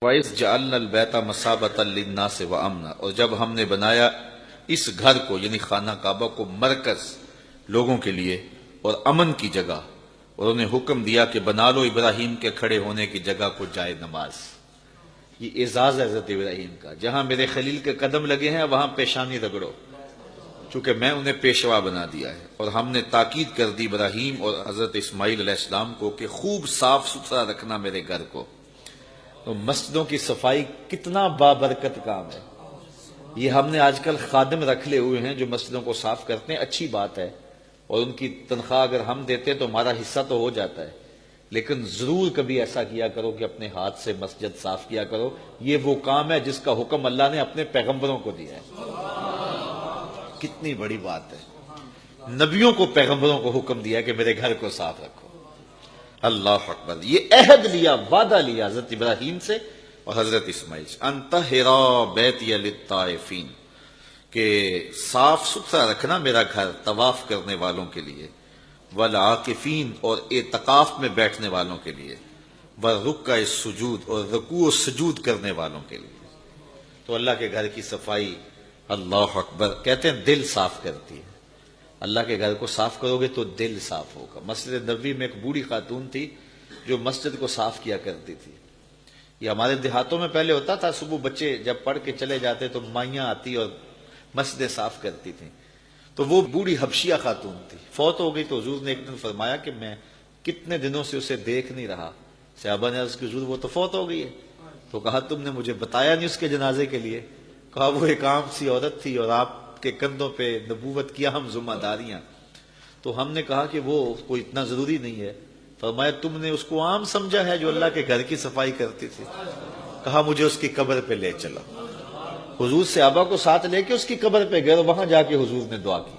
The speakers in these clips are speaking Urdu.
وَإِذْ جَعَلْنَا الْبَيْتَ مَثَابَةً لِلنَّاسِ وَأَمْنًا، اور جب ہم نے بنایا اس گھر کو یعنی خانہ کعبہ کو مرکز لوگوں کے لیے اور امن کی جگہ، اور انہیں حکم دیا کہ بنا لو ابراہیم کے کھڑے ہونے کی جگہ کو جائے نماز۔ یہ اعزاز ہے حضرت ابراہیم کا، جہاں میرے خلیل کے قدم لگے ہیں وہاں پیشانی رگڑو، چونکہ میں انہیں پیشوا بنا دیا ہے۔ اور ہم نے تاکید کر دی ابراہیم اور حضرت اسماعیل علیہ السلام کو کہ خوب صاف ستھرا رکھنا میرے گھر کو۔ تو مسجدوں کی صفائی کتنا بابرکت کام ہے۔ یہ ہم نے آج کل خادم رکھ لے ہوئے ہیں جو مسجدوں کو صاف کرتے ہیں، اچھی بات ہے، اور ان کی تنخواہ اگر ہم دیتے تو ہمارا حصہ تو ہو جاتا ہے، لیکن ضرور کبھی ایسا کیا کرو کہ اپنے ہاتھ سے مسجد صاف کیا کرو۔ یہ وہ کام ہے جس کا حکم اللہ نے اپنے پیغمبروں کو دیا ہے۔ کتنی بڑی بات ہے، نبیوں کو پیغمبروں کو حکم دیا کہ میرے گھر کو صاف رکھو۔ اللہ اکبر، یہ عہد لیا، وعدہ لیا حضرت ابراہیم سے اور حضرت اسماعیل سے، ان طہرا بیتی للطائفین، کہ صاف ستھرا رکھنا میرا گھر طواف کرنے والوں کے لیے، والعاکفین، اور اعتکاف میں بیٹھنے والوں کے لیے، والرکع السجود، اور رکوع و سجود کرنے والوں کے لیے۔ تو اللہ کے گھر کی صفائی، اللہ اکبر، کہتے ہیں دل صاف کرتی ہے۔ اللہ کے گھر کو صاف کرو گے تو دل صاف ہوگا۔ مسجد نبوی میں ایک بوڑھی خاتون تھی جو مسجد کو صاف کیا کرتی تھی۔ یہ ہمارے دیہاتوں میں پہلے ہوتا تھا، صبح بچے جب پڑھ کے چلے جاتے تو مائیاں آتی اور مسجدیں صاف کرتی تھیں۔ تو وہ بوڑھی حبشیہ خاتون تھی، فوت ہو گئی۔ تو حضور نے ایک دن فرمایا کہ میں کتنے دنوں سے اسے دیکھ نہیں رہا۔ صحابہ نے عرض کی حضور وہ تو فوت ہو گئی ہے۔ تو کہا تم نے مجھے بتایا نہیں اس کے جنازے کے لیے۔ کہا وہ ایک عام سی عورت تھی اور آپ کے کندھوں پہ نبوت کی اہم ذمہ داریاں۔ تو ہم نے کہا کہ وہ کوئی اتنا ضروری نہیں ہے۔ فرمایا تم نے اس کو عام سمجھا ہے جو اللہ کے گھر کی صفائی کرتی تھی۔ کہا مجھے اس کی قبر پہ لے چلو۔ حضور صحابہ کو ساتھ لے کے اس کی قبر پہ گئے، وہاں جا کے حضور نے دعا کی۔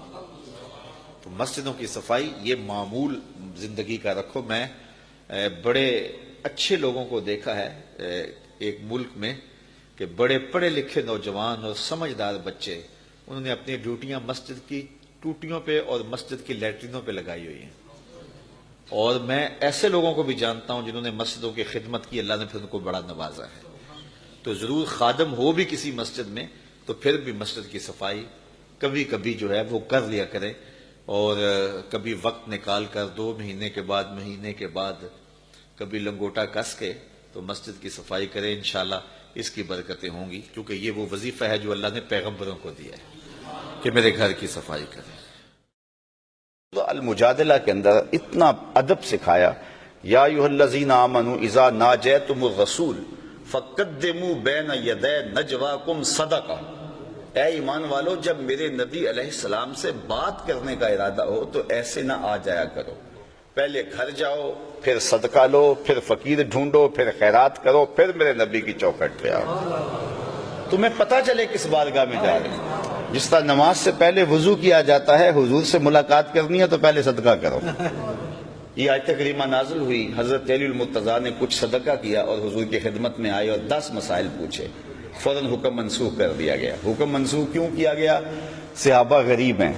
تو مسجدوں کی صفائی یہ معمول زندگی کا رکھو۔ میں بڑے اچھے لوگوں کو دیکھا ہے ایک ملک میں کہ بڑے پڑھے لکھے نوجوان اور سمجھدار بچے، انہوں نے اپنی ڈیوٹیاں مسجد کی ٹوٹیوں پہ اور مسجد کی لیٹرینوں پہ لگائی ہوئی ہیں۔ اور میں ایسے لوگوں کو بھی جانتا ہوں جنہوں نے مسجدوں کی خدمت کی، اللہ نے پھر ان کو بڑا نوازا ہے۔ تو ضرور خادم ہو بھی کسی مسجد میں تو پھر بھی مسجد کی صفائی کبھی کبھی جو ہے وہ کر لیا کریں، اور کبھی وقت نکال کر 2 مہینے کے بعد، مہینے کے بعد کبھی لنگوٹا کس کے تو مسجد کی صفائی کریں، انشاءاللہ اس کی برکتیں ہوں گی، کیونکہ یہ وہ وظیفہ ہے جو اللہ نے پیغمبروں کو دیا ہے کہ میرے گھر کی صفائی کریں۔ المجادلہ کے اندر اتنا ادب سکھایا، یا ایھا الذین آمنوا اذا ناجیتم الرسول فقدموا بین یدی نجواکم صدقہ۔ اے ایمان والو، جب میرے نبی علیہ السلام سے بات کرنے کا ارادہ ہو تو ایسے نہ آ جایا کرو، پہلے گھر جاؤ، پھر صدقہ لو، پھر فقیر ڈھونڈو، پھر خیرات کرو، پھر میرے نبی کی چوکھٹ پہ آؤ، تمہیں پتہ چلے کس بارگاہ میں جا رہے ہیں۔ جس طرح نماز سے پہلے وضو کیا جاتا ہے، حضور سے ملاقات کرنی ہے تو پہلے صدقہ کرو۔ یہ آیت کریمہ نازل ہوئی، حضرت علی المرتضیٰ نے کچھ صدقہ کیا اور حضور کی خدمت میں آئے اور 10 مسائل پوچھے، فوراً حکم منسوخ کر دیا گیا۔ حکم منسوخ کیوں کیا گیا؟ صحابہ غریب ہیں،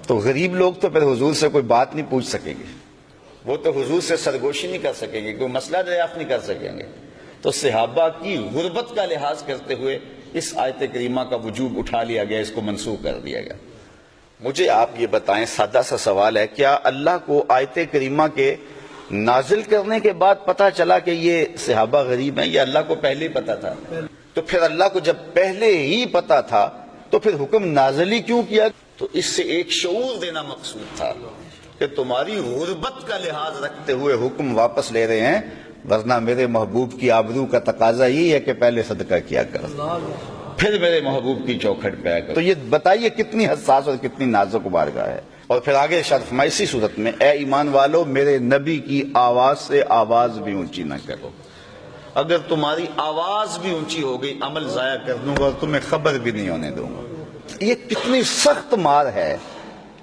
تو غریب لوگ تو پھر حضور سے کوئی بات نہیں پوچھ سکیں گے، وہ تو حضور سے سرگوشی نہیں کر سکیں گے، کوئی مسئلہ دریافت نہیں کر سکیں گے۔ تو صحابہ کی غربت کا لحاظ کرتے ہوئے اس آیت کریمہ کا وجوب اٹھا لیا گیا، اس کو منسوخ کر دیا گیا۔ مجھے آپ یہ بتائیں، سادہ سا سوال ہے، کیا اللہ کو آیت کریمہ کے نازل کرنے کے بعد پتہ چلا کہ یہ صحابہ غریب ہیں، یا اللہ کو پہلے ہی پتہ تھا؟ تو پھر اللہ کو جب پہلے ہی پتہ تھا تو پھر حکم نازل ہی کیوں کیا؟ تو اس سے ایک شعور دینا مقصود تھا کہ تمہاری غربت کا لحاظ رکھتے ہوئے حکم واپس لے رہے ہیں، ورنہ میرے محبوب کی آبرو کا تقاضا یہی ہے کہ پہلے صدقہ کیا کرو، پھر میرے محبوب کی چوکھٹ پہ آیا کرو۔ تو یہ بتائیے کتنی حساس اور کتنی نازک بارگاہ ہے۔ اور پھر آگے ارشاد فرمایا اسی صورت میں، اے ایمان والو، میرے نبی کی آواز سے آواز بھی اونچی نہ کرو۔ اگر تمہاری آواز بھی اونچی ہو گئی، عمل ضائع کر دوں گا اور تمہیں خبر بھی نہیں ہونے دوں گا۔ یہ کتنی سخت مار ہے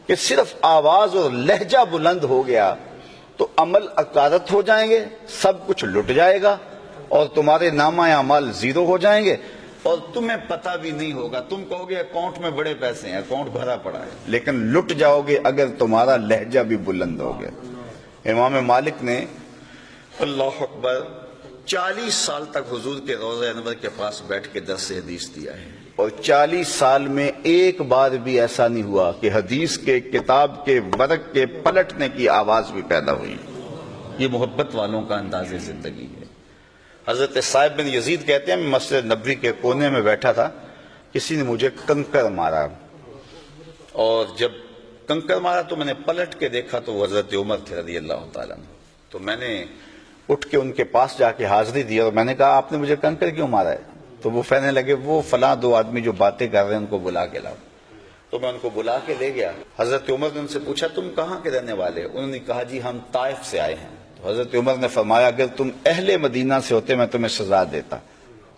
کہ صرف آواز اور لہجہ بلند ہو گیا تو عمل اکارت ہو جائیں گے، سب کچھ لٹ جائے گا اور تمہارے نامہ اعمال زیرو ہو جائیں گے، اور تمہیں پتہ بھی نہیں ہوگا۔ تم کہو گے اکاؤنٹ میں بڑے پیسے ہیں، اکاؤنٹ بھرا پڑا ہے، لیکن لٹ جاؤ گے اگر تمہارا لہجہ بھی بلند ہو گیا۔ امام مالک نے اللہ اکبر 40 سال تک حضور کے روضہ انور کے پاس بیٹھ کے درس حدیث دیا ہے، اور 40 سال میں ایک بار بھی ایسا نہیں ہوا کہ حدیث کے کتاب کے ورق کے پلٹنے کی آواز بھی پیدا ہوئی۔ یہ محبت والوں کا انداز زندگی ہے۔ حضرت صاحب بن یزید کہتے ہیں، میں مسجد نبوی کے کونے میں بیٹھا تھا، کسی نے مجھے کنکر مارا، اور جب کنکر مارا تو میں نے پلٹ کے دیکھا تو وہ حضرت عمر تھے رضی اللہ تعالیٰ عنہ۔ تو میں نے اٹھ کے ان کے پاس جا کے حاضری دی، اور میں نے کہا آپ نے مجھے کنکر کیوں مارا ہے؟ تو وہ کہنے لگے وہ فلاں 2 آدمی جو باتیں کر رہے ہیں ان کو بلا کے لاؤ۔ تو میں ان کو بلا کے لے گیا۔ حضرت عمر نے ان سے پوچھا تم کہاں کے رہنے والے؟ انہوں نے کہا جی ہم طائف سے آئے ہیں۔ تو حضرت عمر نے فرمایا اگر تم اہل مدینہ سے ہوتے میں تمہیں سزا دیتا،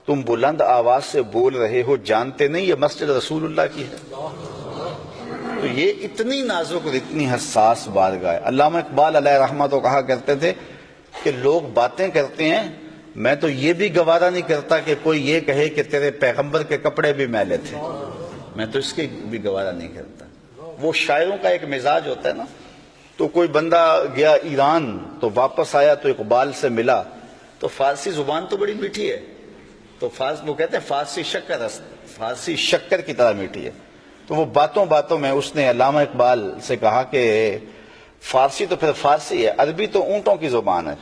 تم بلند آواز سے بول رہے ہو، جانتے نہیں یہ مسجد رسول اللہ کی ہے؟ تو یہ اتنی نازک اور اتنی حساس بارگاہ ہے۔ علامہ اقبال علیہ رحمہ تو کہا کرتے تھے کہ لوگ باتیں کرتے ہیں، میں تو یہ بھی گوارا نہیں کرتا کہ کوئی یہ کہے کہ تیرے پیغمبر کے کپڑے بھی میلے تھے، میں تو اس کی بھی گوارا نہیں کرتا۔ وہ شاعروں کا ایک مزاج ہوتا ہے نا۔ تو کوئی بندہ گیا ایران تو واپس آیا تو اقبال سے ملا، تو فارسی زبان تو بڑی میٹھی ہے، تو وہ کہتے ہیں فارسی شکر کی طرح میٹھی ہے۔ تو وہ باتوں باتوں میں اس نے علامہ اقبال سے کہا کہ فارسی تو پھر فارسی ہے، عربی تو اونٹوں کی زبان ہے۔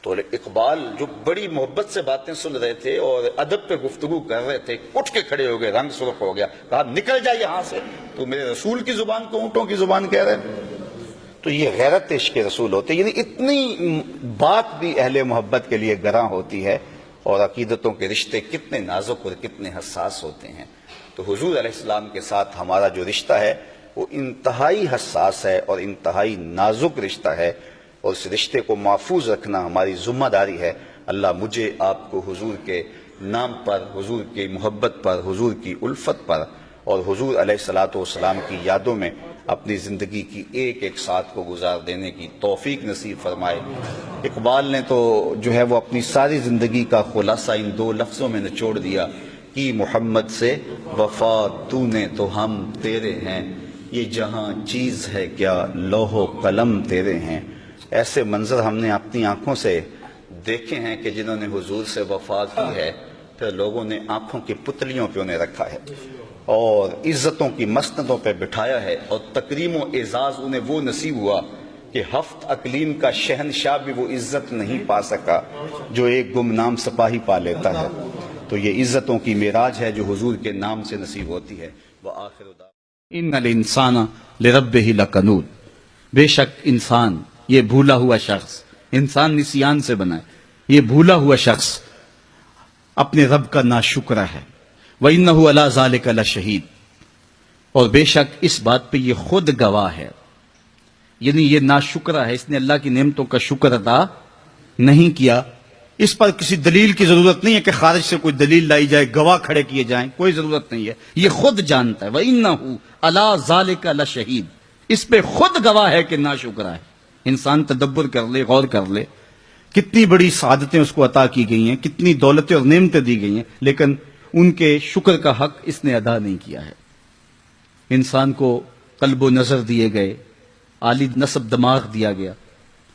تو اقبال جو بڑی محبت سے باتیں سن رہے تھے اور ادب پہ گفتگو کر رہے تھے، اٹھ کے کھڑے ہو گئے، رنگ سرخ ہو گیا، کہا نکل جا یہاں سے، تو میرے رسول کی زبان کو اونٹوں کی زبان کہہ رہے ہیں۔ تو یہ غیرت عشق رسول ہوتی ہے، یعنی اتنی بات بھی اہل محبت کے لیے گراں ہوتی ہے، اور عقیدتوں کے رشتے کتنے نازک اور کتنے حساس ہوتے ہیں۔ تو حضور علیہ السلام کے ساتھ ہمارا جو رشتہ ہے وہ انتہائی حساس ہے اور انتہائی نازک رشتہ ہے، اور اس رشتے کو محفوظ رکھنا ہماری ذمہ داری ہے۔ اللہ مجھے آپ کو حضور کے نام پر، حضور کی محبت پر، حضور کی الفت پر اور حضور علیہ الصلوۃ والسلام کی یادوں میں اپنی زندگی کی ایک ایک ساتھ کو گزار دینے کی توفیق نصیب فرمائے۔ اقبال نے تو جو ہے وہ اپنی ساری زندگی کا خلاصہ ان 2 لفظوں میں نچوڑ دیا کہ محمد سے وفا تو نے تو ہم تیرے ہیں، یہ جہاں چیز ہے کیا لوح و قلم تیرے ہیں۔ ایسے منظر ہم نے اپنی آنکھوں سے دیکھے ہیں کہ جنہوں نے حضور سے وفا کی ہے، پھر لوگوں نے آنکھوں کی پتلیوں پہ انہیں رکھا ہے اور عزتوں کی مسندوں پہ بٹھایا ہے، اور تکریم و اعزاز انہیں وہ نصیب ہوا کہ 7 اقلیم کا شہنشاہ بھی وہ عزت نہیں پا سکا جو ایک گمنام سپاہی پا لیتا ہے۔ تو یہ عزتوں کی معراج ہے جو حضور کے نام سے نصیب ہوتی ہے۔ وآخر دعوانا ان الانسان لربہ لکنود، بے شک انسان، یہ بھولا ہوا شخص، انسان نسیان سے بنا ہے، یہ بھولا ہوا شخص اپنے رب کا ناشکر ہے۔ وَإِنَّهُ عَلَىٰ ذَلِكَ لَشَهِيدٌ، اور بے شک اس بات پہ یہ خود گواہ ہے، یعنی یہ ناشکرہ ہے، اس نے اللہ کی نعمتوں کا شکر ادا نہیں کیا۔ اس پر کسی دلیل کی ضرورت نہیں ہے کہ خارج سے کوئی دلیل لائی جائے، گواہ کھڑے کیے جائیں، کوئی ضرورت نہیں ہے، یہ خود جانتا ہے۔ وَإِنَّهُ عَلَىٰ ذَلِكَ لَشَهِيدٌ، اس پہ خود گواہ ہے کہ ناشکرہ ہے۔ انسان تدبر کر لے، غور کر لے، کتنی بڑی سعادتیں اس کو عطا کی گئی ہیں، کتنی دولتیں اور نعمتیں دی گئی ہیں، لیکن ان کے شکر کا حق اس نے ادا نہیں کیا ہے۔ انسان کو قلب و نظر دیے گئے، عالی نصب دماغ دیا گیا،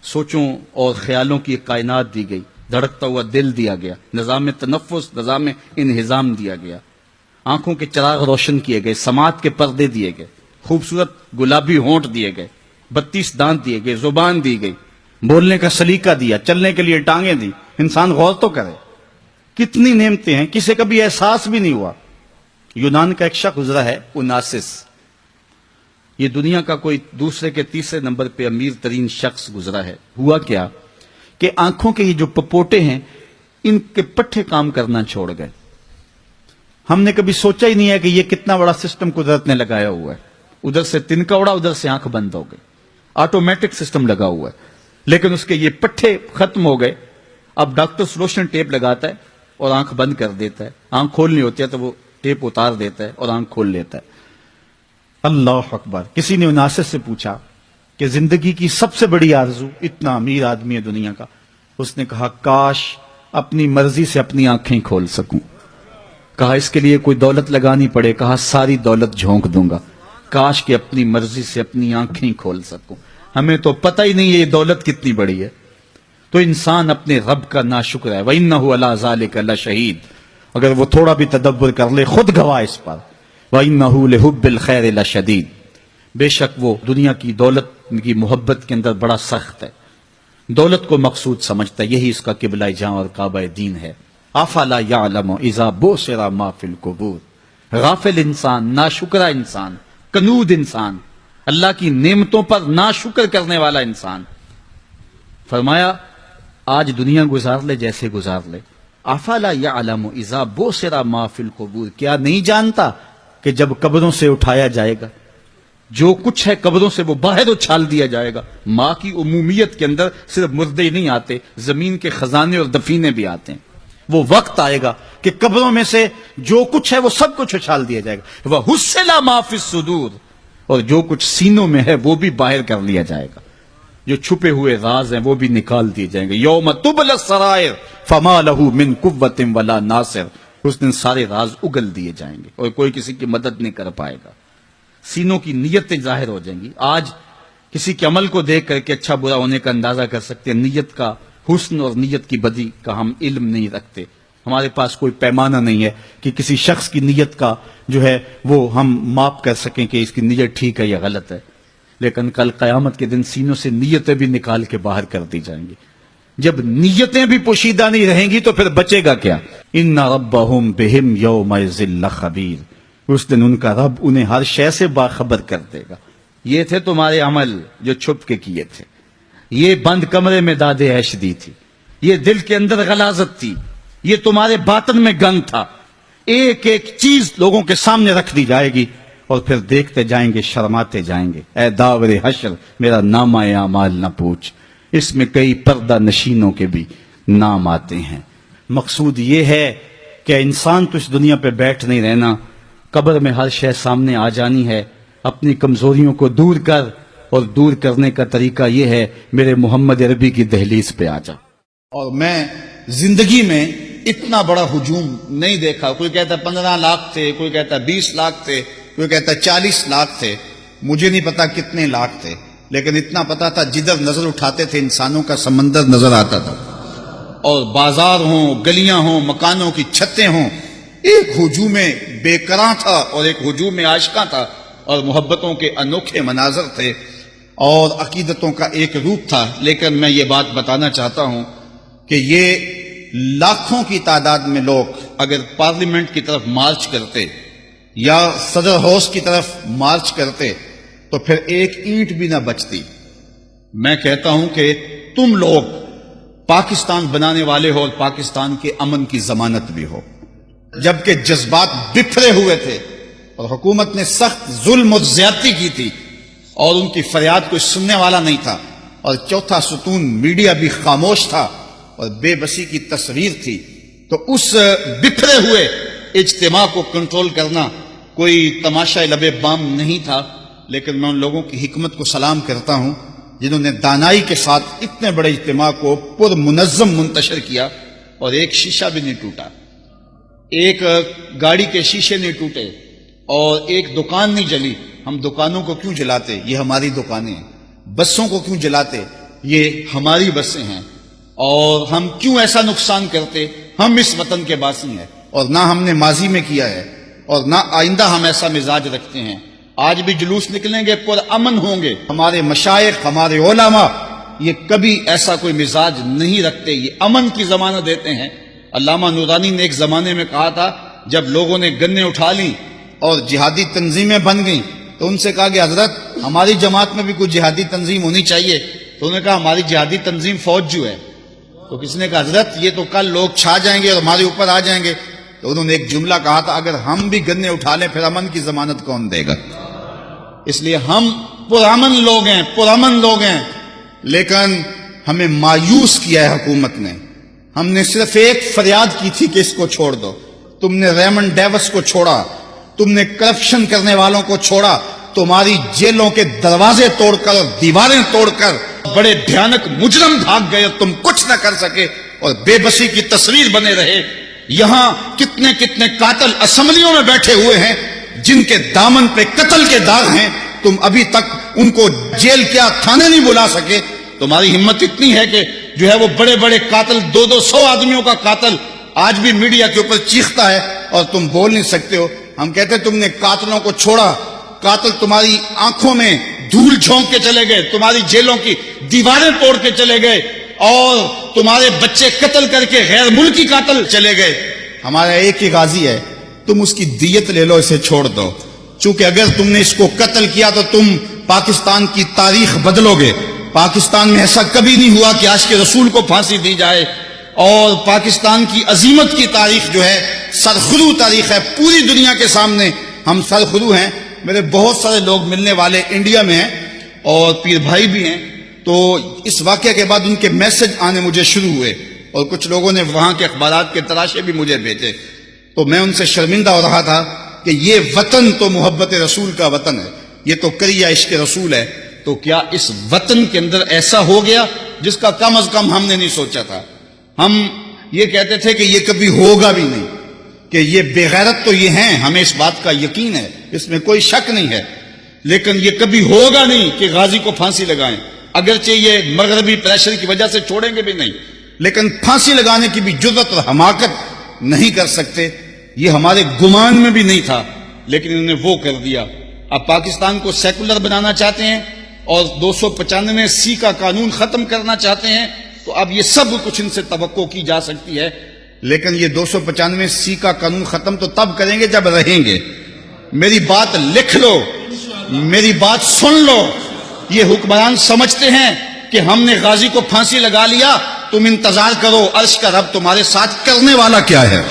سوچوں اور خیالوں کی ایک کائنات دی گئی، دھڑکتا ہوا دل دیا گیا، نظام تنفس، نظام انہضام دیا گیا، آنکھوں کے چراغ روشن کیے گئے، سماعت کے پردے دیے گئے، خوبصورت گلابی ہونٹ دیے گئے، 32 دانت دیے گئے، زبان دی گئی، بولنے کا سلیقہ دیا، چلنے کے لیے ٹانگیں دی۔ انسان غور تو کرے، کتنی نعمتیں ہیں، کسی کبھی احساس بھی نہیں ہوا۔ یونان کا ایک شخص گزرا ہے اوناسس، یہ دنیا کا کوئی دوسرے کے تیسرے نمبر پہ امیر ترین شخص گزرا ہے۔ ہوا کیا کہ آنکھوں کے یہ جو پپوٹے ہیں ان کے پٹھے کام کرنا چھوڑ گئے۔ ہم نے کبھی سوچا ہی نہیں ہے کہ یہ کتنا بڑا سسٹم قدرت نے لگایا ہوا ہے، ادھر سے تنکا اڑا، ادھر سے آنکھ بند ہو گئی، آٹومیٹک سسٹم لگا ہوا ہے، لیکن اس کے یہ پٹھے ختم ہو گئے۔ اب ڈاکٹر سلوشن ٹیپ لگاتا ہے اور آنکھ بند کر دیتا ہے، آنکھ کھولنی ہوتی ہے تو وہ ٹیپ اتار دیتا ہے اور آنکھ کھول لیتا ہے۔ اللہ اکبر۔ کسی نے اوناسس سے پوچھا کہ زندگی کی سب سے بڑی آرزو، اتنا امیر آدمی ہے دنیا کا، اس نے کہا کاش اپنی مرضی سے اپنی آنکھیں کھول سکوں۔ کہا اس کے لیے کوئی دولت لگانی پڑے، کہا ساری دولت جھونک دوں گا، کاش کہ اپنی مرضی سے اپنی آنکھیں کھول سکوں۔ ہمیں تو پتہ ہی نہیں ہے یہ دولت کتنی بڑی ہے۔ تو انسان اپنے رب کا ناشکر ہے. وَإِنَّهُ عَلَىٰ ذَلِكَ لَشَهِيدٌ. اگر وہ تھوڑا بھی تدبر کر لے خود گواہ اس پر. وَإِنَّهُ لِحُبِّ الْخَيْرِ لَشَدِيدٌ. بے شک وہ دنیا کی دولت کی محبت کے اندر بڑا سخت ہے، دولت کو مقصود سمجھتا ہے، یہی اس کا قبلہ جاں اور کعبہ دین ہے. افلا یعلم اذا بوسر ما فی القبور. غافل انسان، ناشکرہ انسان، کنود انسان، اللہ کی نعمتوں پر ناشکر کرنے والا انسان. فرمایا آج دنیا گزار لے جیسے گزار لے. افلا یعلم اذا بوسر ما فی القبور. کیا نہیں جانتا کہ جب قبروں سے اٹھایا جائے گا، جو کچھ ہے قبروں سے وہ باہر اچھال دیا جائے گا. ماں کی عمومیت کے اندر صرف مردے ہی نہیں آتے، زمین کے خزانے اور دفینے بھی آتے ہیں. وہ وقت آئے گا کہ قبروں میں سے جو کچھ ہے وہ سب کچھ اچھال دیا جائے گا. وَحُصِّلَ مَا فِي الصُّدُورِ. اور جو کچھ سینوں میں ہے وہ بھی باہر کر لیا جائے گا. جو چھپے ہوئے راز ہیں وہ بھی نکال دیے جائیں گے. یوم تبلی السرائر فما لہ من قوت ولا ناصر. اس دن سارے راز اگل دیے جائیں گے اور کوئی کسی کی مدد نہیں کر پائے گا. سینوں کی نیتیں ظاہر ہو جائیں گی. آج کسی کے عمل کو دیکھ کر کے اچھا برا ہونے کا اندازہ کر سکتے ہیں. نیت کا حسن اور نیت کی بدی کا ہم علم نہیں رکھتے. ہمارے پاس کوئی پیمانہ نہیں ہے کہ کسی شخص کی نیت کا جو ہے وہ ہم ماپ کر سکیں کہ اس کی نیت ٹھیک ہے یا غلط ہے. لیکن کل قیامت کے دن سینوں سے نیتیں بھی نکال کے باہر کر دی جائیں گی. جب نیتیں بھی پوشیدہ نہیں رہیں گی تو پھر بچے گا کیا؟ ان ربہم بہم یومئذ لخبیر. اس دن ان کا رب انہیں ہر شے سے باخبر کر دے گا. یہ تھے تمہارے عمل جو چھپ کے کیے تھے. یہ بند کمرے میں داد عیش دی تھی. یہ دل کے اندر غلاظت تھی. یہ تمہارے باطن میں گند تھا. ایک ایک چیز لوگوں کے سامنے رکھ دی جائے گی اور پھر دیکھتے جائیں گے، شرماتے جائیں گے. اے داور حشر میرا نامہ اعمال نہ پوچھ. اس میں کئی پردہ نشینوں کے بھی نام آتے ہیں. مقصود یہ ہے کہ انسان تو اس دنیا پہ بیٹھ نہیں رہنا. قبر میں ہر شے سامنے آ جانی ہے. اپنی کمزوریوں کو دور کر، اور دور کرنے کا طریقہ یہ ہے میرے محمد عربی کی دہلیز پہ آ جا. اور میں زندگی میں اتنا بڑا ہجوم نہیں دیکھا. کوئی کہتا ہے 15 لاکھ تھے، کوئی کہتا ہے 20 لاکھ تھے، کوئی کہتا ہے 40 لاکھ تھے. مجھے نہیں پتا کتنے لاکھ تھے، لیکن اتنا پتا تھا جدھر نظر اٹھاتے تھے انسانوں کا سمندر نظر آتا تھا. اور بازار ہوں، گلیاں ہوں، مکانوں کی چھتیں ہوں. ایک ہجوم بے قراں تھا اور ایک ہجوم عاشقاں تھا، اور محبتوں کے انوکھے مناظر تھے اور عقیدتوں کا ایک روپ تھا. لیکن میں یہ بات بتانا چاہتا ہوں کہ یہ لاکھوں کی تعداد میں لوگ اگر پارلیمنٹ کی طرف مارچ کرتے یا صدر ہاؤس کی طرف مارچ کرتے تو پھر ایک اینٹ بھی نہ بچتی. میں کہتا ہوں کہ تم لوگ پاکستان بنانے والے ہو اور پاکستان کے امن کی ضمانت بھی ہو. جبکہ جذبات بکھرے ہوئے تھے اور حکومت نے سخت ظلم و زیادتی کی تھی اور ان کی فریاد کوئی سننے والا نہیں تھا، اور چوتھا ستون میڈیا بھی خاموش تھا اور بے بسی کی تصویر تھی. تو اس بکھرے ہوئے اجتماع کو کنٹرول کرنا کوئی تماشا لب بام نہیں تھا. لیکن میں ان لوگوں کی حکمت کو سلام کرتا ہوں جنہوں نے دانائی کے ساتھ اتنے بڑے اجتماع کو پر منظم منتشر کیا اور ایک شیشہ بھی نہیں ٹوٹا، ایک گاڑی کے شیشے نہیں ٹوٹے اور ایک دکان نہیں جلی. ہم دکانوں کو کیوں جلاتے؟ یہ ہماری دکانیں ہیں. بسوں کو کیوں جلاتے؟ یہ ہماری بسیں ہیں. اور ہم کیوں ایسا نقصان کرتے؟ ہم اس وطن کے باسی ہیں، اور نہ ہم نے ماضی میں کیا ہے اور نہ آئندہ ہم ایسا مزاج رکھتے ہیں. آج بھی جلوس نکلیں گے، پر امن ہوں گے. ہمارے مشائخ، ہمارے علماء یہ کبھی ایسا کوئی مزاج نہیں رکھتے، یہ امن کی ضمانت دیتے ہیں. علامہ نورانی نے ایک زمانے میں کہا تھا جب لوگوں نے گنیں اٹھا لی اور جہادی تنظیمیں بن گئیں تو ان سے کہا کہ حضرت ہماری جماعت میں بھی کوئی جہادی تنظیم ہونی چاہیے. تو انہوں نے کہا ہماری جہادی تنظیم فوج جو ہے. تو کسی نے کہا حضرت یہ تو کل لوگ چھا جائیں گے اور ہمارے اوپر آ جائیں گے. تو انہوں نے ایک جملہ کہا تھا اگر ہم بھی گنے اٹھا لیں پھر امن کی ضمانت کون دے گا؟ اس لیے ہم پرامن لوگ ہیں، پرامن لوگ ہیں. لیکن ہمیں مایوس کیا ہے حکومت نے. ہم نے صرف ایک فریاد کی تھی کہ اس کو چھوڑ دو. تم نے ریمنڈ ڈیوس کو چھوڑا، تم نے کرپشن کرنے والوں کو چھوڑا. تمہاری جیلوں کے دروازے توڑ کر اور دیواریں توڑ کر بڑے بھیانک مجرم بھاگ گئے اور تم کچھ نہ کر سکے اور بے بسی کی تصویر بنے رہے. یہاں کتنے کتنے قاتل اسمبلیوں میں بیٹھے ہوئے ہیں جن کے دامن پہ قتل کے داغ ہیں. تم ابھی تک ان کو جیل کیا تھانے نہیں بلا سکے. تمہاری ہمت اتنی ہے کہ جو ہے وہ بڑے بڑے قاتل، 200 آدمیوں کا قاتل آج بھی میڈیا کے اوپر چیختا ہے اور تم بول نہیں سکتے ہو. ہم کہتے ہیں تم نے قاتلوں کو چھوڑا، قاتل تمہاری آنکھوں میں دھول جھونک کے چلے گئے، تمہاری جیلوں کی دیواریں توڑ کے چلے گئے اور تمہارے بچے قتل کر کے غیر ملکی قاتل چلے گئے. ہمارا ایک ہی غازی ہے، تم اس کی دیت لے لو، اسے چھوڑ دو. چونکہ اگر تم نے اس کو قتل کیا تو تم پاکستان کی تاریخ بدلو گے. پاکستان میں ایسا کبھی نہیں ہوا کہ عاشق رسول کو پھانسی دی جائے، اور پاکستان کی عظیمت کی تاریخ جو ہے سرخرو تاریخ ہے. پوری دنیا کے سامنے ہم سرخرو ہیں. میرے بہت سارے لوگ ملنے والے انڈیا میں ہیں اور پیر بھائی بھی ہیں، تو اس واقعے کے بعد ان کے میسج آنے مجھے شروع ہوئے اور کچھ لوگوں نے وہاں کے اخبارات کے تراشے بھی مجھے بھیجے. تو میں ان سے شرمندہ ہو رہا تھا کہ یہ وطن تو محبت رسول کا وطن ہے، یہ تو کریا عشق رسول ہے. تو کیا اس وطن کے اندر ایسا ہو گیا جس کا کم از کم ہم نے نہیں سوچا تھا؟ ہم یہ کہتے تھے کہ یہ کبھی ہوگا بھی نہیں، کہ یہ بے غیرت تو یہ ہیں، ہمیں اس بات کا یقین ہے، اس میں کوئی شک نہیں ہے، لیکن یہ کبھی ہوگا نہیں کہ غازی کو پھانسی لگائیں. اگرچہ یہ مغربی پریشر کی وجہ سے چھوڑیں گے بھی نہیں، لیکن پھانسی لگانے کی بھی جرأت اور حماقت نہیں کر سکتے. یہ ہمارے گمان میں بھی نہیں تھا، لیکن انہوں نے وہ کر دیا. اب پاکستان کو سیکولر بنانا چاہتے ہیں اور 295 کا قانون ختم کرنا چاہتے ہیں، تو اب یہ سب کچھ ان سے توقع کی جا سکتی ہے. لیکن یہ 295 کا قانون ختم تو تب کریں گے جب رہیں گے. میری بات لکھ لو، میری بات سن لو. یہ حکمران سمجھتے ہیں کہ ہم نے غازی کو پھانسی لگا لیا، تم انتظار کرو عرش کا رب تمہارے ساتھ کرنے والا کیا ہے،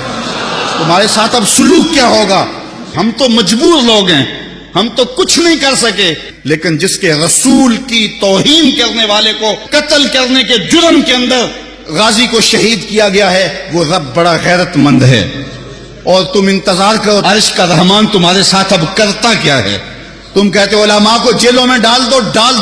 تمہارے ساتھ اب سلوک کیا ہوگا. ہم تو مجبور لوگ ہیں، ہم تو کچھ نہیں کر سکے. لیکن جس کے رسول کی توہین کرنے والے کو قتل کرنے کے جرم کے اندر غازی کو شہید کیا گیا ہے، وہ رب بڑا غیرت مند ہے. اور تم انتظار کرو عرش کا رحمان تمہارے ساتھ اب کرتا کیا ہے. تم کہتے ہو علماء کو جیلوں میں ڈال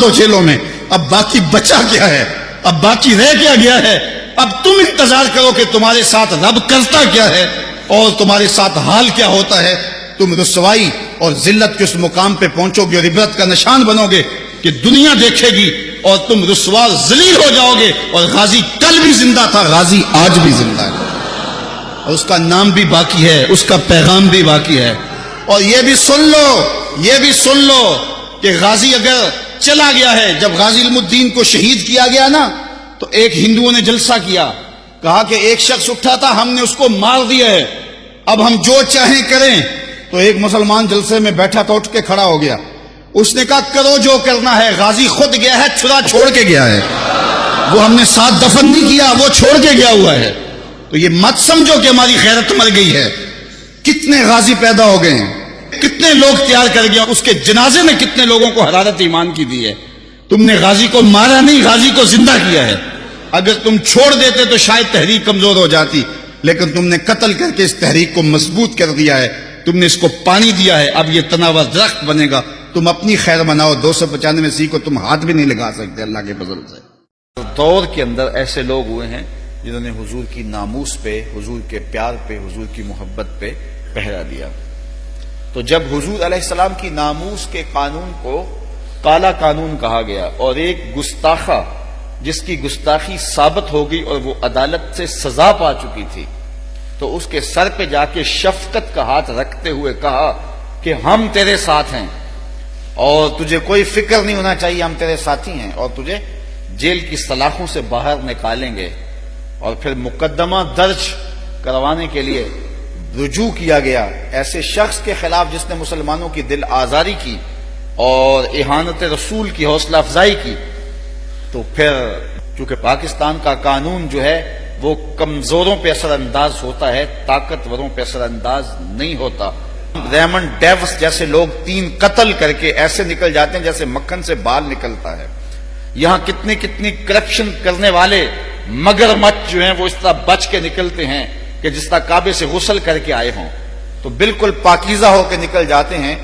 دو جیلوں میں، اب باقی بچا کیا ہے، اب باقی رہ کیا گیا ہے. اب تم انتظار کرو کہ تمہارے ساتھ رب کرتا کیا ہے اور تمہارے ساتھ حال کیا ہوتا ہے. تم رسوائی اور ذلت کے اس مقام پہ پہنچو گے اور عبرت کا نشان بنو گے کہ دنیا دیکھے گی اور تم رسوا ذلیل ہو جاؤ گے. اور غازی کل بھی زندہ تھا، غازی آج بھی زندہ ہے، اور اس کا نام بھی باقی ہے، اس کا پیغام بھی باقی ہے. اور یہ بھی سن لو کہ غازی اگر چلا گیا ہے، جب غازی علم الدین کو شہید کیا گیا نا، تو ایک ہندوؤں نے جلسہ کیا، کہا کہ ایک شخص اٹھا تھا، ہم نے اس کو مار دیا ہے، اب ہم جو چاہیں کریں. تو ایک مسلمان جلسے میں بیٹھا تھا، اٹھ کے کھڑا ہو گیا. اس نے کہا کرو جو کرنا ہے، غازی خود گیا ہے، چھرا چھوڑ کے گیا ہے، وہ ہم نے ساتھ دفن نہیں کیا، وہ چھوڑ کے گیا ہوا ہے. تو یہ مت سمجھو کہ ہماری غیرت مر گئی ہے. کتنے غازی پیدا ہو گئے ہیں، کتنے لوگ تیار کر گیا، اس کے جنازے میں کتنے لوگوں کو حرارت ایمان کی دی ہے. تم نے غازی کو مارا نہیں، غازی کو زندہ کیا ہے. اگر تم چھوڑ دیتے تو شاید تحریک کمزور ہو جاتی، لیکن تم نے قتل کر کے اس تحریک کو مضبوط کر دیا ہے. تم نے اس کو پانی دیا ہے، اب یہ تناور درخت بنے گا. تم اپنی خیر مناؤ، 295 کو تم ہاتھ بھی نہیں لگا سکتے اللہ کے فضل سے. دور کے اندر ایسے لوگ ہوئے ہیں جنہوں نے حضور کی ناموس پہ، حضور کے پیار پہ، حضور کی محبت پہ پہرا دیا. تو جب حضور علیہ السلام کی ناموس کے قانون کو کالا قانون کہا گیا اور ایک گستاخہ جس کی گستاخی ثابت ہو گئی اور وہ عدالت سے سزا پا چکی تھی، تو اس کے سر پہ جا کے شفقت کا ہاتھ رکھتے ہوئے کہا کہ ہم تیرے ساتھ ہیں اور تجھے کوئی فکر نہیں ہونا چاہیے، ہم تیرے ساتھی ہیں اور تجھے جیل کی سلاخوں سے باہر نکالیں گے. اور پھر مقدمہ درج کروانے کے لیے رجوع کیا گیا ایسے شخص کے خلاف جس نے مسلمانوں کی دل آزاری کی اور اہانت رسول کی حوصلہ افزائی کی. تو پھر چونکہ پاکستان کا قانون جو ہے وہ کمزوروں پہ اثر انداز ہوتا ہے، طاقتوروں پہ اثر انداز نہیں ہوتا. ریمنڈ ڈیوس جیسے لوگ 3 قتل کر کے ایسے نکل جاتے ہیں جیسے مکھن سے بال نکلتا ہے. یہاں کتنی کرپشن کرنے والے مگرمچھ جو ہیں وہ اس طرح بچ کے نکلتے ہیں کہ جس طرح کعبے سے غسل کر کے آئے ہوں، تو بالکل پاکیزہ ہو کے نکل جاتے ہیں.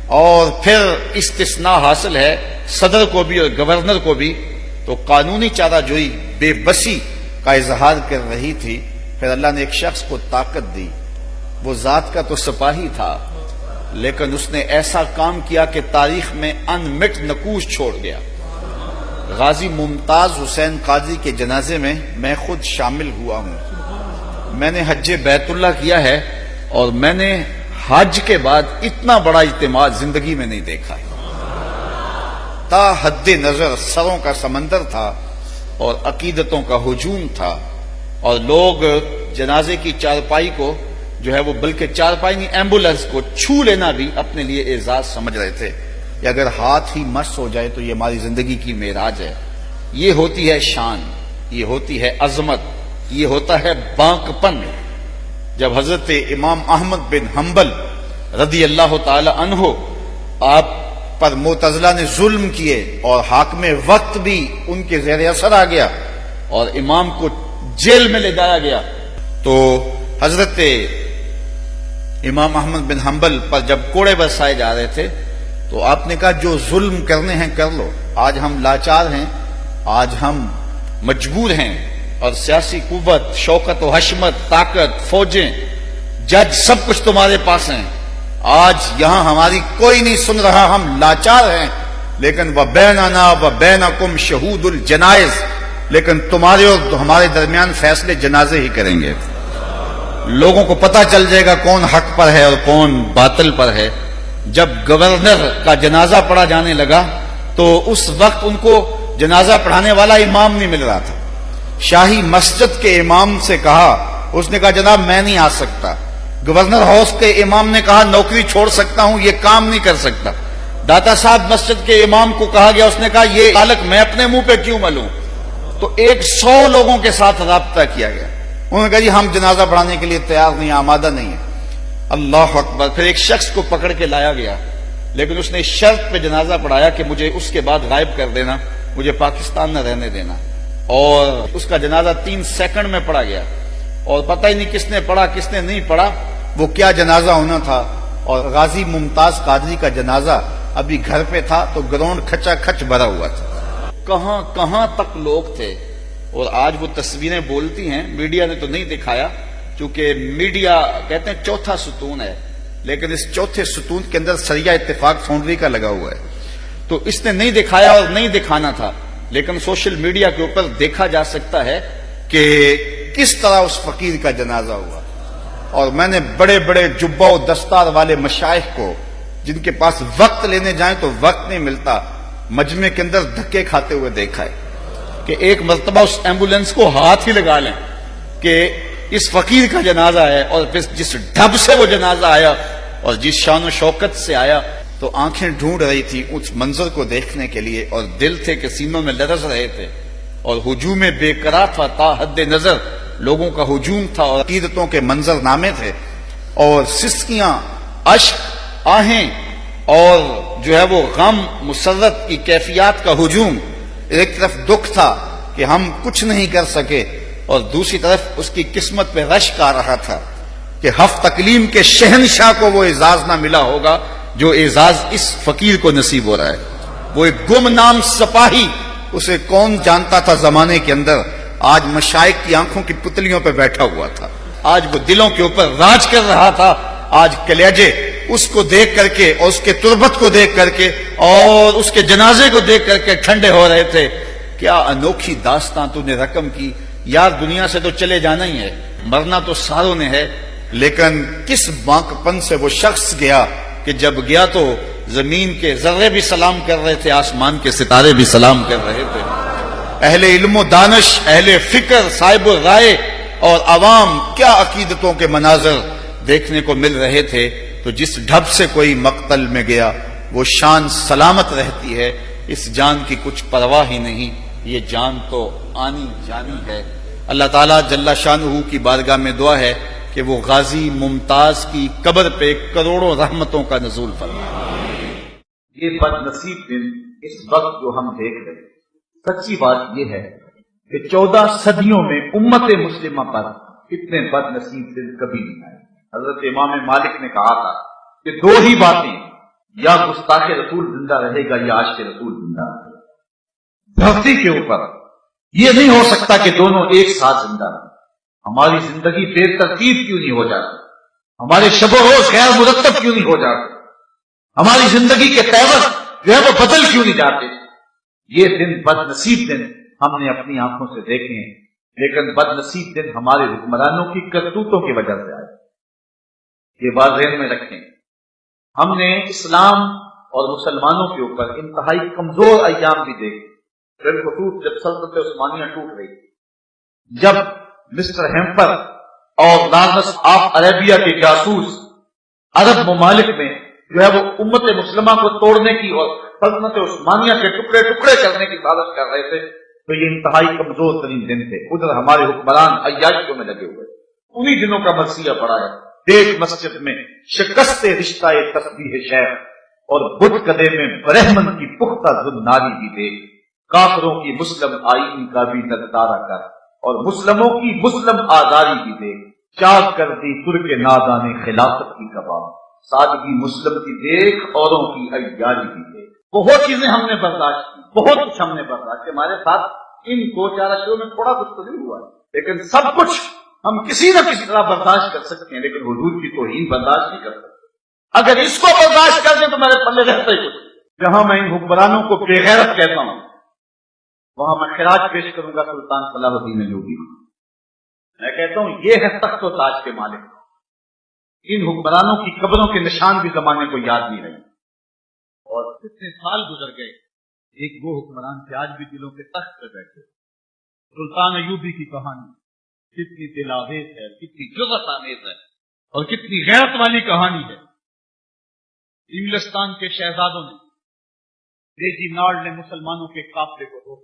اور پھر استثناء حاصل ہے صدر کو بھی اور گورنر کو بھی. تو قانونی چارہ جوئی بے بسی کا اظہار کر رہی تھی. پھر اللہ نے ایک شخص کو طاقت دی، وہ ذات کا تو سپاہی تھا لیکن اس نے ایسا کام کیا کہ تاریخ میں ان مٹ نقوش چھوڑ گیا. غازی ممتاز حسین قادری کے جنازے میں میں خود شامل ہوا ہوں۔ میں نے حج بیت اللہ کیا ہے اور میں نے حج کے بعد اتنا بڑا اجتماع زندگی میں نہیں دیکھا ہے۔ تا حد نظر سروں کا سمندر تھا اور عقیدتوں کا ہجوم تھا، اور لوگ جنازے کی چارپائی کو جو ہے وہ بلکہ چارپائی نہیں ایمبولینس کو چھو لینا بھی اپنے لیے اعزاز سمجھ رہے تھے کہ اگر ہاتھ ہی مس ہو جائے تو یہ ہماری زندگی کی معراج ہے۔ یہ ہوتی ہے شان، یہ ہوتی ہے عظمت، یہ ہوتا ہے بانک پن۔ جب حضرت امام احمد بن حنبل رضی اللہ تعالی عنہ آپ پر معتزلہ نے ظلم کیے اور حاکم وقت بھی ان کے زیر اثر آ گیا اور امام کو جیل میں لے جایا گیا، تو حضرت امام احمد بن حنبل پر جب کوڑے برسائے جا رہے تھے تو آپ نے کہا جو ظلم کرنے ہیں کر لو، آج ہم لاچار ہیں، آج ہم مجبور ہیں، اور سیاسی قوت، شوکت و حشمت، طاقت، فوجیں، جج سب کچھ تمہارے پاس ہیں، آج یہاں ہماری کوئی نہیں سن رہا، ہم لاچار ہیں، لیکن وَبَيْنَنَا وَبَيْنَكُمْ شُهُودُ الْجَنَائِزِ، لیکن تمہارے اور ہمارے درمیان فیصلے جنازے ہی کریں گے۔ لوگوں کو پتہ چل جائے گا کون حق پر ہے اور کون باطل پر ہے۔ جب گورنر کا جنازہ پڑھا جانے لگا تو اس وقت ان کو جنازہ پڑھانے والا امام نہیں مل رہا تھا۔ شاہی مسجد کے امام سے کہا، اس نے کہا جناب میں نہیں آ سکتا۔ گورنر ہاؤس کے امام نے کہا نوکری چھوڑ سکتا ہوں، یہ کام نہیں کر سکتا۔ داتا صاحب مسجد کے امام کو کہا گیا، اس نے کہا یہ تعلق میں اپنے منہ پہ کیوں ملوں؟ تو 100 لوگوں کے ساتھ رابطہ کیا گیا، انہوں نے کہا جی ہم جنازہ پڑھانے کے لیے تیار نہیں، آمادہ نہیں ہیں۔ اللہ اکبر۔ پھر ایک شخص کو پکڑ کے لایا گیا، لیکن اس نے شرط پہ جنازہ پڑھایا کہ مجھے اس کے بعد غائب کر دینا، مجھے پاکستان نہ رہنے دینا، اور اس کا جنازہ 3 سیکنڈ میں پڑھا گیا، اور پتہ ہی نہیں کس نے پڑھا کس نے نہیں پڑھا، وہ کیا جنازہ ہونا تھا۔ اور غازی ممتاز قادری کا جنازہ ابھی گھر پہ تھا تو گراؤنڈ کھچا کھچ بھرا ہوا تھا۔ کہاں کہاں تک لوگ تھے، اور آج وہ تصویریں بولتی ہیں، میڈیا نے تو نہیں دکھایا چونکہ میڈیا کہتے ہیں چوتھا ستون ہے، لیکن اس چوتھے ستون کے اندر سریہ اتفاق فاؤنڈری کا لگا ہوا ہے، تو اس نے نہیں دکھایا اور نہیں دکھانا تھا، لیکن سوشل میڈیا کے اوپر دیکھا جا سکتا ہے کہ کس طرح اس فقیر کا جنازہ ہوا۔ اور میں نے بڑے بڑے جبہ و دستار والے مشائخ کو، جن کے پاس وقت لینے جائیں تو وقت نہیں ملتا، مجمع کے اندر دھکے کھاتے ہوئے دیکھا ہے کہ ایک مرتبہ اس ایمبولینس کو ہاتھ ہی لگا لیں کہ اس فقیر کا جنازہ ہے، اور پھر جس ڈھب سے وہ جنازہ آیا اور جس شان و شوکت سے آیا، تو آنکھیں ڈھونڈ رہی تھی اس منظر کو دیکھنے کے لیے، اور دل تھے کہ سینوں میں لرز رہے تھے، اور ہجوم بے قرار تھا، تا حد نظر لوگوں کا ہجوم تھا، اور عقیدتوں کے منظر نامے تھے، اور سسکیاں، اشک، آہیں، اور جو ہے وہ غم، مسرت کی کیفیات کا ہجوم۔ ایک طرف دکھ تھا کہ ہم کچھ نہیں کر سکے، اور دوسری طرف اس کی قسمت پہ رشک آ رہا تھا کہ ہفت اقلیم کے شہنشاہ کو وہ اعزاز نہ ملا ہوگا جو اعزاز اس فقیر کو نصیب ہو رہا ہے۔ وہ ایک گمنام سپاہی، اسے کون جانتا تھا زمانے کے اندر، آج مشائخ کی آنکھوں کی پتلیوں پہ بیٹھا ہوا تھا، آج وہ دلوں کے اوپر راج کر رہا تھا، آج کلیجے اس کو دیکھ کر کے اور اس کے تربت کو دیکھ کر کے اور اس کے جنازے کو دیکھ کر کے ٹھنڈے ہو رہے تھے۔ کیا انوکھی داستان تو نے رقم کی، یار دنیا سے تو چلے جانا ہی ہے، مرنا تو ساروں نے ہے، لیکن کس بانک پن سے وہ شخص گیا کہ جب گیا تو زمین کے ذرے بھی سلام کر رہے تھے، آسمان کے ستارے بھی سلام کر رہے تھے۔ اہل علم و دانش، اہل فکر، صاحب الرائے اور عوام کیا عقیدتوں کے مناظر دیکھنے کو مل رہے تھے، تو جس ڈھب سے کوئی مقتل میں گیا وہ شان سلامت رہتی ہے، اس جان کی کچھ پرواہ ہی نہیں، یہ جان تو آنی جانی ہے۔ اللہ تعالیٰ جل شانہ کی بارگاہ میں دعا ہے کہ وہ غازی ممتاز کی قبر پہ کروڑوں رحمتوں کا نزول فرمائے۔ یہ بد نصیب دن اس وقت جو ہم دیکھ رہے ہیں، سچی بات یہ ہے کہ 14 صدیوں میں امت مسلمہ پر اتنے بد نصیب دن کبھی نہیں آئے۔ حضرت امام مالک نے کہا تھا کہ 2 ہی باتیں، یا گستاخ رسول زندہ رہے گا یا عاشق رسول زندہ رہے گا۔ دھرتی کے اوپر یہ نہیں ہو سکتا کہ دونوں ایک ساتھ زندہ رہیں۔ ہماری زندگی بے ترتیب کیوں نہیں ہو جاتی؟ ہمارے شب و روز غیر مرتب کیوں نہیں ہو جاتے؟ ہماری زندگی کے تیور جو ہے وہ بدل کیوں نہیں جاتے؟ یہ دن بدنصیب دن ہم نے اپنی آنکھوں سے دیکھے ہیں، لیکن بدنصیب دن ہمارے حکمرانوں کی کرتوتوں کی وجہ سے آئے۔ یہ بات ذہن میں رکھیں، ہم نے اسلام اور مسلمانوں کے اوپر انتہائی کمزور ایام بھی دیکھے۔ بالخصوص جب سلطنت عثمانیہ ٹوٹ گئی، جب مسٹر ہیمپر اور لارنس آف عربیہ کے جاسوس عرب ممالک میں جو ہے وہ امت مسلمہ کو توڑنے کی اور سلطنت عثمانیہ کے ٹکڑے ٹکڑے کرنے کی سازش کر رہے تھے، تو یہ انتہائی کمزور ترین دن تھے۔ ادھر ہمارے حکمران عیاشیوں میں لگے ہوئے، انہی دنوں کا مرثیہ پڑا ہے۔ دیکھ مسجد میں شکست رشتہ تسبیح شیخ اور بت کدے میں برہمن کی پختہ زناری بھی دیکھ، کافروں کی مسلم آئین کا بھی نظارہ کر اور مسلموں کی مسلم آزاری بھی دیکھ، چاک کر دی ترک نادان خلافت کی کباب، سادگی مسلم کی دیکھ اوروں کی عیاری بھی دیکھ۔ بہت چیزیں ہم نے برداشت کی، بہت کچھ ہم نے برداشت کیا، ہمارے ساتھ ان 2-4 اشروں میں تھوڑا کچھ تو نہیں ہوا، لیکن سب کچھ ہم کسی نہ کسی طرح برداشت کر سکتے ہیں، لیکن حضور کی توہین برداشت نہیں کر سکتے۔ اگر اس کو برداشت کر دیں تو میرے پلے رہتا ہی کچھ۔ جہاں میں ان حکمرانوں کو بے غیرت کہتا ہوں، وہاں میں خراج پیش کروں گا سلطان صلاح الدین ایوبی۔ میں کہتا ہوں یہ ہے تخت و تاج کے مالک۔ ان حکمرانوں کی قبروں کے نشان بھی زمانے کو یاد نہیں رہے، اور کتنے سال گزر گئے، ایک وہ حکمران تھے آج بھی دلوں کے تخت پہ بیٹھے۔ سلطان ایوبی کی کہانی کتنی دل آویز ہے، کتنی جرأت آمیز ہے، اور کتنی غیرت والی کہانی ہے۔ انگلستان کے شہزادوں نے ریجی نارڈ نے مسلمانوں کے قافلے کو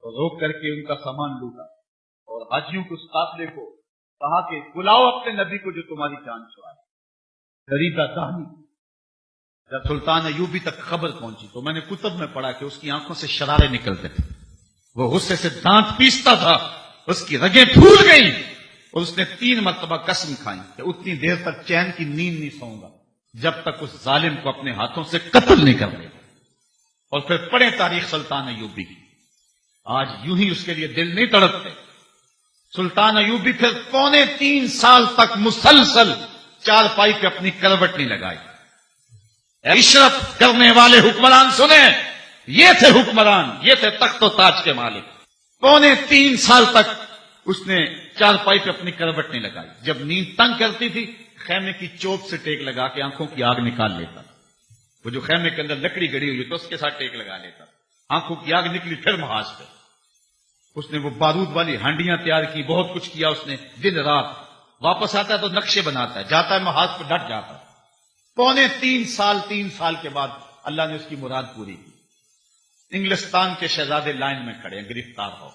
روک کر کے ان کا سامان لوٹا، اور حاجیوں کے اس قافلے کو کہا کہ بلاؤ اپنے نبی کو جو تمہاری جان چھڑائے۔ دریدہ دہنی جب سلطان ایوبی تک خبر پہنچی تو میں نے کتب میں پڑھا کہ اس کی آنکھوں سے شرارے نکلتے تھے، وہ غصے سے دانت پیستا تھا، اس کی رگیں پھول گئی، اور اس نے 3 مرتبہ قسم کھائی کہ اتنی دیر تک چین کی نیند نہیں سوؤں گا جب تک اس ظالم کو اپنے ہاتھوں سے قتل نہیں کر دے۔ اور پھر پڑھیں تاریخ سلطان ایوبی کی، آج یوں ہی اس کے لیے دل نہیں تڑپتے۔ سلطان ایوبی پھر 3.25 سال تک مسلسل چارپائی پہ اپنی کروٹ نہیں لگائی۔ عشرت کرنے والے حکمران سنیں، یہ تھے حکمران، یہ تھے تخت و تاج کے مالک۔ 3.25 سال تک اس نے چارپائی پہ اپنی کروٹ نہیں لگائی۔ جب نیند تنگ کرتی تھی خیمے کی چوک سے ٹیک لگا کے آنکھوں کی آگ نکال لیتا، وہ جو خیمے کے اندر لکڑی گڑی ہوئی تو اس کے ساتھ ٹیک لگا لیتا، آنکھوں کی آگ نکلی پھر محاذ پہ۔ اس نے وہ بارود والی ہانڈیاں تیار کی، بہت کچھ کیا اس نے دن رات۔ واپس آتا ہے تو نقشے بناتا ہے، جاتا ہے محاذ پہ ڈٹ جاتا ہے۔ 3 سال کے بعد اللہ نے اس کی مراد پوری کی۔ انگلستان کے شہزادے لائن میں کھڑے ہیں، گرفتار ہو۔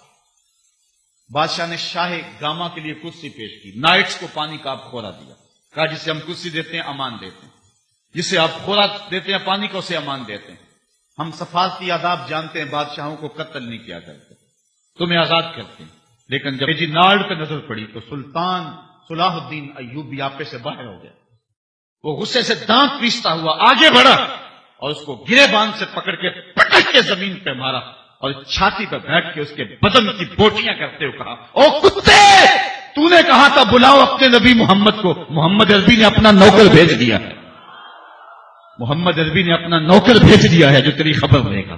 بادشاہ نے شاہ گاما کے لیے کرسی پیش کی، نائٹس کو پانی کا آپ خورا دیا، کہا جسے ہم کرسی دیتے ہیں امان دیتے ہیں، جسے آپ خورا دیتے ہیں پانی کو اسے امان دیتے ہیں۔ ہم سفارتی آداب جانتے ہیں، بادشاہوں کو قتل نہیں کیا کرتے، تمہیں آزاد کرتے ہیں۔ لیکن جب ریجی نارڈ پہ نظر پڑی تو سلطان صلاح الدین ایوبی آپے سے باہر ہو گیا۔ وہ غصے سے دانت پیستا ہوا آگے بڑھا اور اس کو گرے باندھ سے پکڑ کے پٹک کے زمین پہ مارا، اور چھاتی پہ بیٹھ کے اس کے بدن کی بوٹیاں کرتے ہوئے کہا، او کتے، تو نے کہا تھا بلاؤ اپنے نبی محمد کو، محمد عربی نے اپنا نوکر بھیج دیا ہے، محمد عربی نے اپنا نوکر بھیج دیا ہے جو تیری خبر لے گا،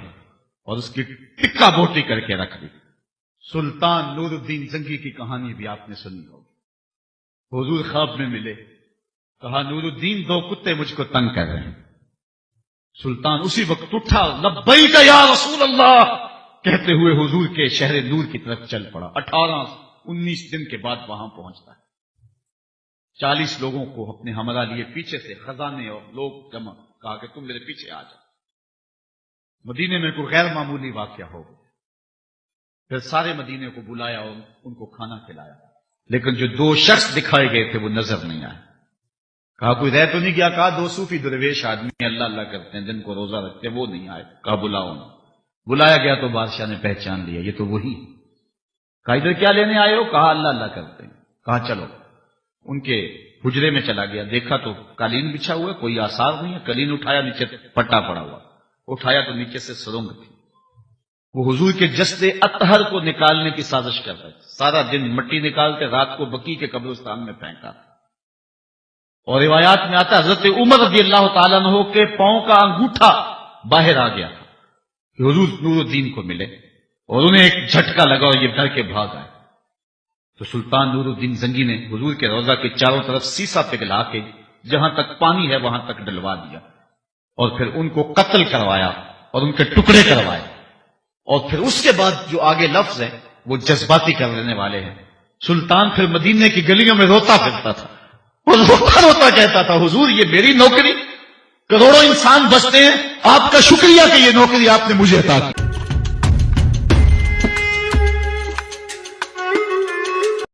اور اس کی ٹکا بوٹی کر کے رکھ دی۔ سلطان نور الدین زنگی کی کہانی بھی آپ نے سنی ہوگی۔ حضور خواب میں ملے، کہا نور الدین 2 کتے مجھ کو تنگ کر رہے ہیں۔ سلطان اسی وقت اٹھا، لبیک یا رسول اللہ کہتے ہوئے حضور کے شہر نور کی طرف چل پڑا۔ 18-19 دن کے بعد وہاں پہنچتا ہے، 40 لوگوں کو اپنے ہمراہ لیے پیچھے سے خزانے اور لوگ جمع، کہا کہ تم میرے پیچھے آ جاؤ۔ مدینے میں کوئی غیر معمولی واقعہ ہو گیا، پھر سارے مدینے کو بلایا اور ان کو کھانا کھلایا، لیکن جو 2 شخص دکھائے گئے تھے وہ نظر نہیں آئے۔ کہا کوئی رہ تو نہیں گیا؟ کہا 2 صوفی درویش آدمی اللہ اللہ کرتے ہیں، دن کو روزہ رکھتے ہیں، وہ نہیں آئے۔ کہا بلاؤ انہیں۔ بلایا گیا تو بادشاہ نے پہچان لیا، یہ تو وہی۔ کہا ادھر کیا لینے آئے ہو؟ کہا اللہ اللہ کرتے ہیں۔ کہا چلو۔ ان کے حجرے میں چلا گیا، دیکھا تو قالین بچھا ہوا ہے، کوئی آثار نہیں ہے، قالین اٹھایا نیچے پٹا پڑا ہوا، اٹھایا تو نیچے سے سرنگ تھی۔ وہ حضور کے جسد اطہر کو نکالنے کی سازش کر رہے تھے، سارا دن مٹی نکالتے، رات کو بقیع کے قبرستان میں پھینکا۔ اور روایات میں آتا ہے حضرت عمر رضی اللہ تعالیٰ عنہ کے پاؤں کا انگوٹھا باہر آ گیا، کہ حضور نور الدین کو ملے، اور انہیں ایک جھٹکا لگا اور یہ ڈر کے بھاگ آئے۔ تو سلطان نور الدین زنگی نے حضور کے روضہ کے چاروں طرف سیسا پگھلا کے جہاں تک پانی ہے وہاں تک ڈلوا دیا، اور پھر ان کو قتل کروایا اور ان کے ٹکڑے کروائے۔ اور پھر اس کے بعد جو آگے لفظ ہے وہ جذباتی کر دینے والے ہیں۔ سلطان پھر مدینے کی گلیوں میں روتا پھرتا تھا اور روتا روتا کہتا تھا، حضور یہ میری نوکری، کروڑوں انسان بچتے ہیں، آپ کا شکریہ کہ یہ نوکری آپ نے مجھے عطا کی۔